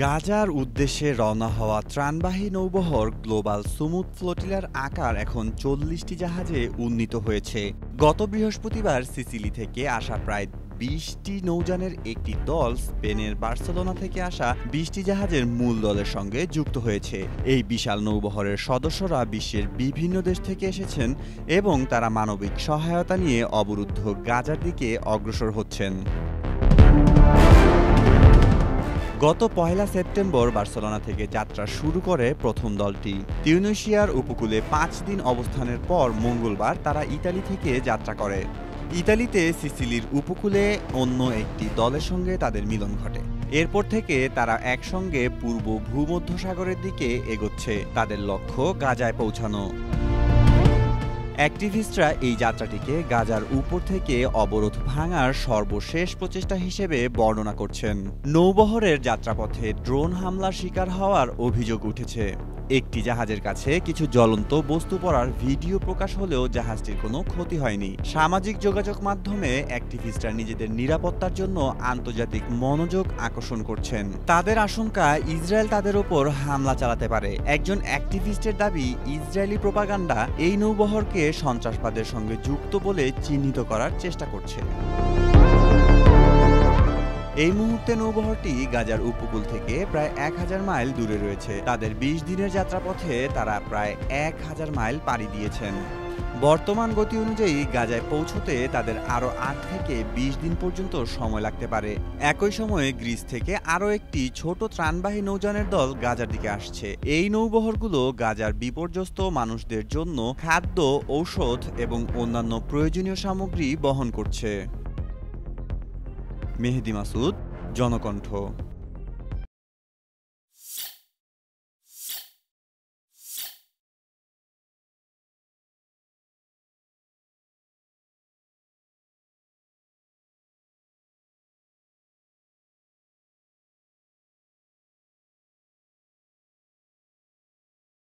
গাজার উদ্দেশ্যে রওনা হওয়া ত্রাণবাহী নৌবহর গ্লোবাল সুমুদ ফ্লোটিলার আকার এখন ৪০টি জাহাজে উন্নীত হয়েছে। গত বৃহস্পতিবার সিসিলি থেকে আসা প্রায় ২০টি নৌযানের একটি দল স্পেনের বার্সেলোনা থেকে আসা ২০টি জাহাজের মূল দলের সঙ্গে যুক্ত হয়েছে। এই বিশাল নৌবহরের সদস্যরা বিশ্বের বিভিন্ন দেশ থেকে এসেছেন এবং তারা মানবিক সহায়তা নিয়ে অবরুদ্ধ গাজার দিকে অগ্রসর হচ্ছেন। গত ১ সেপ্টেম্বর বার্সেলোনা থেকে যাত্রা শুরু করে প্রথম দলটি। তিউনিসিয়ার উপকূলে ৫ দিন অবস্থানের পর মঙ্গলবার তারা ইতালি থেকে যাত্রা করে। ইতালিতে সিসিলির উপকূলে অন্য একটি দলের সঙ্গে তাদের মিলন ঘটে। এরপর থেকে তারা একসঙ্গে পূর্ব ভূমধ্যসাগরের দিকে এগোচ্ছে, তাদের লক্ষ্য গাজায় পৌঁছানো। অ্যাক্টিভিস্টরা এই যাত্রাটিকে গাজার উপর থেকে অবরোধ ভাঙার সর্বশেষ প্রচেষ্টা হিসেবে বর্ণনা করছেন। নৌবহরের যাত্রাপথে ড্রোন হামলার শিকার হওয়ার অভিযোগ উঠেছে। একটি জাহাজের কাছে কিছু জ্বলন্ত বস্তু পড়ার ভিডিও প্রকাশ হলেও জাহাজটির কোনো ক্ষতি হয়নি। সামাজিক যোগাযোগ মাধ্যমে অ্যাক্টিভিস্টরা নিজেদের নিরাপত্তার জন্য আন্তর্জাতিক মনোযোগ আকর্ষণ করছেন। তাদের আশঙ্কা ইসরায়েল তাদের ওপর হামলা চালাতে পারে। একজন অ্যাক্টিভিস্টের দাবি, ইসরায়েলি প্রোপাগান্ডা এই নৌবহরকে সন্ত্রাসবাদের সঙ্গে যুক্ত বলে চিহ্নিত করার চেষ্টা করছে। এই মুহূর্তে নৌবহরটি গাজার উপকূল থেকে প্রায় ১০০০ মাইল দূরে রয়েছে। তাদের ২০ দিনের যাত্রাপথে তারা প্রায় ১০০০ মাইল পাড়ি দিয়েছেন। বর্তমান গতি অনুযায়ী গাজায় পৌঁছতে তাদের আরও ৮ থেকে ২০ দিন পর্যন্ত সময় লাগতে পারে। একই সময়ে গ্রিস থেকে আরও একটি ছোট ত্রাণবাহী নৌযানের দল গাজার দিকে আসছে। এই নৌবহরগুলো গাজার বিপর্যস্ত মানুষদের জন্য খাদ্য, ঔষধ এবং অন্যান্য প্রয়োজনীয় সামগ্রী বহন করছে। মেহেদী মাসুদ, জনকণ্ঠ।